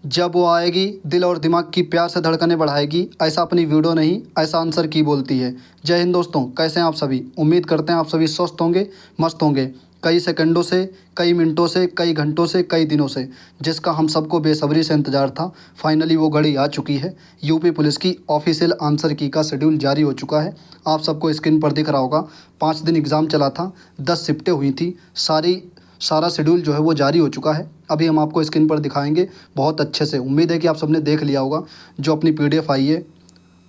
जब वो आएगी दिल और दिमाग की प्यार से धड़कनें बढ़ाएगी। ऐसा अपनी वीडियो नहीं, ऐसा आंसर की बोलती है। जय हिंद दोस्तों, कैसे हैं आप सभी। उम्मीद करते हैं आप सभी स्वस्थ होंगे, मस्त होंगे। कई सेकंडों से, कई मिनटों से, कई घंटों से, कई दिनों से जिसका हम सबको बेसब्री से इंतज़ार था, फाइनली वो घड़ी आ चुकी है। यूपी पुलिस की ऑफिशियल आंसर की का शेड्यूल जारी हो चुका है। आप सबको स्क्रीन पर दिख रहा होगा। 5 दिन एग्ज़ाम चला था, 10 शिफ्टें हुई थी। सारा शेड्यूल जो है वो जारी हो चुका है। अभी हम आपको स्क्रीन पर दिखाएंगे बहुत अच्छे से। उम्मीद है कि आप सबने देख लिया होगा। जो अपनी पीडीएफ आई है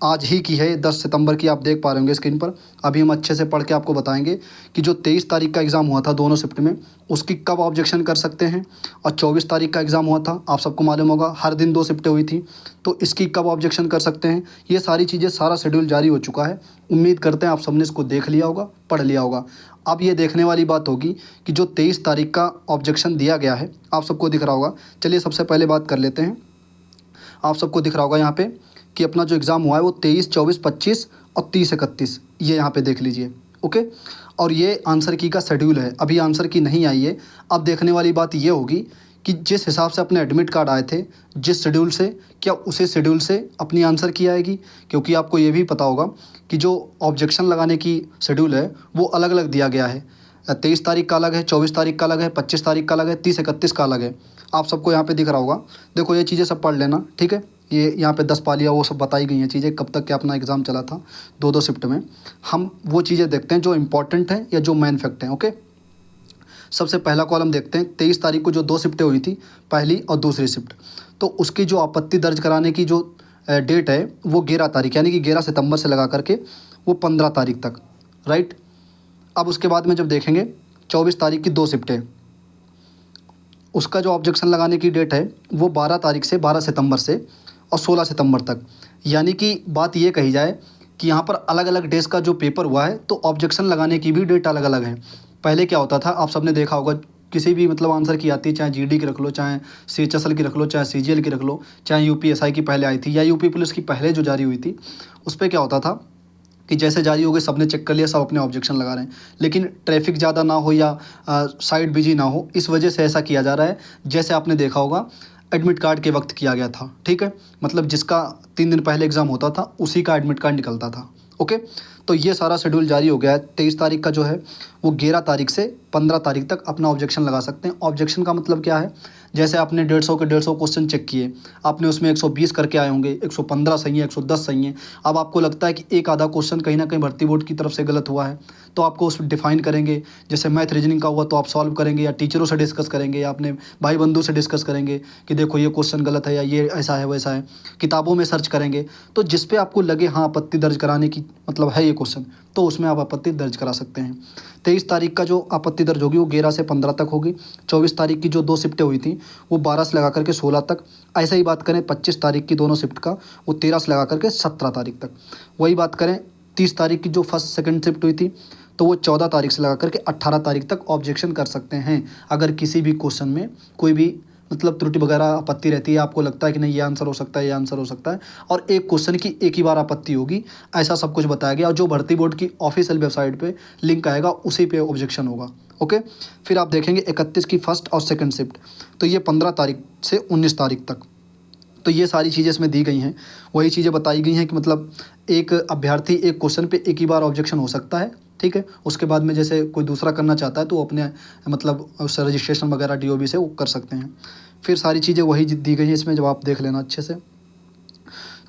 आज ही की है, 10 सितंबर की, आप देख पा रहे होंगे स्क्रीन पर। अभी हम अच्छे से पढ़ के आपको बताएंगे कि जो 23 तारीख का एग्ज़ाम हुआ था दोनों शिफ्ट में, उसकी कब ऑब्जेक्शन कर सकते हैं। और 24 तारीख का एग्ज़ाम हुआ था, आप सबको मालूम होगा, हर दिन 2 शिफ्टें हुई थी, तो इसकी कब ऑब्जेक्शन कर सकते हैं। ये सारी चीज़ें, सारा शेड्यूल जारी हो चुका है। उम्मीद करते हैं आप सबने इसको देख लिया होगा, पढ़ लिया होगा। अब ये देखने वाली बात होगी कि जो 23 तारीख का ऑब्जेक्शन दिया गया है, आप सबको दिख रहा होगा। चलिए सबसे पहले बात कर लेते हैं। आप सबको दिख रहा होगा यहाँ पे कि अपना जो एग्ज़ाम हुआ है वो 23, 24, 25 और 30, 31, ये यहाँ पे देख लीजिए। ओके, और ये आंसर की का शेड्यूल है। अभी आंसर की नहीं आई है। अब देखने वाली बात ये होगी कि जिस हिसाब से अपने एडमिट कार्ड आए थे, जिस शेड्यूल से, क्या उसी शेड्यूल से अपनी आंसर की आएगी। क्योंकि आपको ये भी पता होगा कि जो ऑब्जेक्शन लगाने की शेड्यूल है वो अलग अलग दिया गया है। 23 तारीख का अलग है, 24 तारीख का अलग है, 25 तारीख का अलग है, 30, 31 का अलग है। आप सबको यहाँ पे दिख रहा होगा। देखो ये चीज़ें सब पढ़ लेना, ठीक है। ये यहाँ पे 10 पालियाँ वो सब बताई गई हैं चीज़ें, कब तक क्या अपना एग्ज़ाम चला था, 2-2 शिफ्ट में। हम वो चीज़ें देखते हैं जो इम्पोर्टेंट हैं या जो मेन फैक्ट हैं। ओके, सबसे पहला कॉलम देखते हैं। 23 तारीख को जो 2 शिफ्टें हुई थी, पहली और दूसरी शिफ्ट, तो उसकी जो आपत्ति दर्ज कराने की जो डेट है वो 11 तारीख, यानी कि 11 सितंबर से लगा करके वो 15 तारीख तक, राइट। अब उसके बाद में जब देखेंगे 24 तारीख की 2 शिफ्टें, उसका जो ऑब्जेक्शन लगाने की डेट है वो 12 तारीख से, 12 सितंबर से और 16 सितंबर तक। यानी कि बात ये कही जाए कि यहाँ पर अलग अलग डेज का जो पेपर हुआ है, तो ऑब्जेक्शन लगाने की भी डेट अलग अलग है। पहले क्या होता था, आप सबने देखा होगा, किसी भी मतलब आंसर की आती है, चाहे जीडी की रख लो, चाहे सीएचएसएल की रख लो, चाहे सीजीएल की रख लो, चाहे यूपीएसआई की पहले आई थी या यूपी पुलिस की पहले जो जारी हुई थी, उस पर क्या होता था कि जैसे जारी हो गई, सबने चेक कर लिया, सब अपने ऑब्जेक्शन लगा रहे हैं। लेकिन ट्रैफिक ज़्यादा ना हो या साइट बिजी ना हो, इस वजह से ऐसा किया जा रहा है। जैसे आपने देखा होगा एडमिट कार्ड के वक्त किया गया था, ठीक है। मतलब जिसका 3 दिन पहले एग्ज़ाम होता था उसी का एडमिट कार्ड निकलता था। ओके, तो ये सारा शेड्यूल जारी हो गया है। 23 तारीख का जो है वो 11 तारीख से 15 तारीख तक अपना ऑब्जेक्शन लगा सकते हैं। ऑब्जेक्शन का मतलब क्या है, जैसे आपने 150 के 150 क्वेश्चन चेक किए, आपने उसमें 120 करके आए होंगे, 115 सही है, 110 सही है। अब आपको लगता है कि एक आधा क्वेश्चन कहीं ना कहीं भर्ती बोर्ड की तरफ से गलत हुआ है, तो आपको उस डिफाइन करेंगे। जैसे मैथ रीजनिंग का हुआ तो आप सॉल्व करेंगे, या टीचरों से डिस्कस करेंगे, या अपने भाई बंधु से डिस्कस करेंगे कि देखो ये क्वेश्चन गलत है या ये ऐसा है वैसा है। किताबों में सर्च करेंगे, तो जिस पे आपको लगे हाँ आपत्ति दर्ज कराने की मतलब है ये क्वेश्चन, तो उसमें आप आपत्ति दर्ज करा सकते हैं। 23 तारीख का जो आपत्ति दर्ज होगी वो 11 से 15 तक होगी। 24 तारीख की जो 2 शिफ्टें हुई थी वो 12 से लगा करके 16 तक। ऐसा ही बात करें 25 तारीख की दोनों शिफ्ट का, वो 13 से लगा करके 17 तारीख तक। वही बात करें 30 तारीख की जो फर्स्ट सेकंड शिफ्ट हुई थी, तो वो 14 तारीख से लगा करके 18 तारीख तक ऑब्जेक्शन कर सकते हैं। अगर किसी भी क्वेश्चन में कोई भी मतलब त्रुटि वगैरह आपत्ति रहती है, आपको लगता है कि नहीं ये आंसर हो सकता है, ये आंसर हो सकता है, और एक क्वेश्चन की एक ही बार आपत्ति होगी, ऐसा सब कुछ बताया गया। और जो भर्ती बोर्ड की ऑफिशियल वेबसाइट पे लिंक आएगा उसी पे ऑब्जेक्शन होगा। ओके, फिर आप देखेंगे 31 की फर्स्ट और सेकंड शिफ्ट, तो ये 15 तारीख से 19 तारीख तक। तो ये सारी चीज़ें इसमें दी गई हैं। वही चीज़ें बताई गई हैं कि मतलब एक अभ्यर्थी एक क्वेश्चन पे एक ही बार ऑब्जेक्शन हो सकता है, ठीक है। उसके बाद में जैसे कोई दूसरा करना चाहता है तो वो अपने मतलब उस रजिस्ट्रेशन वगैरह डीओबी से वो कर सकते हैं। फिर सारी चीज़ें वही दी गई हैं इसमें, जब आप देख लेना अच्छे से।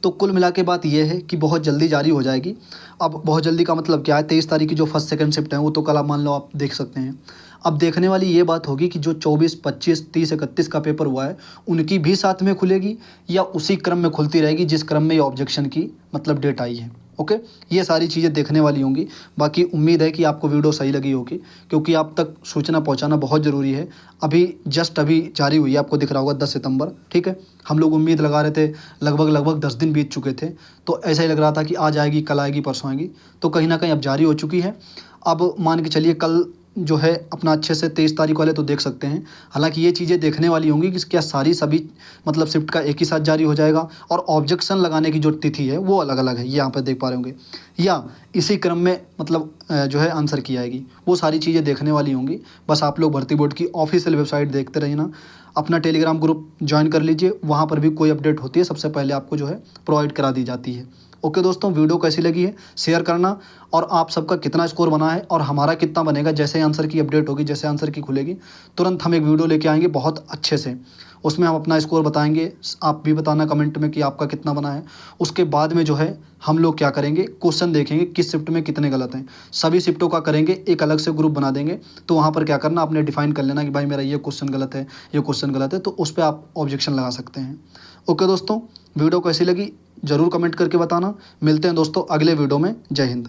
तो कुल मिला के बात ये है कि बहुत जल्दी जारी हो जाएगी। अब बहुत जल्दी का मतलब क्या है, 23 तारीख की जो फर्स्ट सेकंड शिफ्ट है वो तो कल आप मान लो आप देख सकते हैं। अब देखने वाली ये बात होगी कि जो 24, 25, 30, 31 का पेपर हुआ है उनकी भी साथ में खुलेगी या उसी क्रम में खुलती रहेगी जिस क्रम में ये ऑब्जेक्शन की मतलब डेट आई है। ओके, ये सारी चीज़ें देखने वाली होंगी। बाकी उम्मीद है कि आपको वीडियो सही लगी होगी, क्योंकि आप तक सूचना पहुंचाना बहुत ज़रूरी है। अभी जस्ट अभी जारी हुई है, आपको दिख रहा होगा 10 सितंबर, ठीक है। हम लोग उम्मीद लगा रहे थे, लगभग 10 दिन बीत चुके थे, तो ऐसा ही लग रहा था कि आज आएगी, कल आएगी, परसों आएगी, तो कहीं ना कहीं अब जारी हो चुकी है। अब मान के चलिए कल जो है अपना अच्छे से 23 तारीख वाले तो देख सकते हैं। हालांकि ये चीज़ें देखने वाली होंगी कि क्या सारी सभी मतलब शिफ्ट का एक ही साथ जारी हो जाएगा और ऑब्जेक्शन लगाने की जो तिथि है वो अलग अलग है, ये यहाँ पर देख पा रहे होंगे, या इसी क्रम में मतलब जो है आंसर की आएगी। वो सारी चीज़ें देखने वाली होंगी। बस आप लोग भर्ती बोर्ड की ऑफिशियल वेबसाइट देखते रहिए ना। अपना टेलीग्राम ग्रुप ज्वाइन कर लीजिए, वहाँ पर भी कोई अपडेट होती है सबसे पहले आपको जो है प्रोवाइड करा दी जाती है। ओके दोस्तों, वीडियो कैसी लगी है शेयर करना, और आप सबका कितना स्कोर बना है और हमारा कितना बनेगा, जैसे आंसर की अपडेट होगी, जैसे आंसर की खुलेगी तुरंत हम एक वीडियो लेके आएंगे बहुत अच्छे से, उसमें हम अपना स्कोर बताएंगे। आप भी बताना कमेंट में कि आपका कितना बना है। उसके बाद में जो है हम लोग क्या करेंगे, क्वेश्चन देखेंगे किस शिफ्ट में कितने गलत हैं, सभी शिफ्टों का करेंगे, एक अलग से ग्रुप बना देंगे। तो वहाँ पर क्या करना, आपने डिफाइन कर लेना कि भाई मेरा ये क्वेश्चन गलत है, ये क्वेश्चन गलत है, तो उस पर आप ऑब्जेक्शन लगा सकते हैं। ओके दोस्तों, वीडियो कैसी लगी ज़रूर कमेंट करके बताना। मिलते हैं दोस्तों अगले वीडियो में। जय हिंद।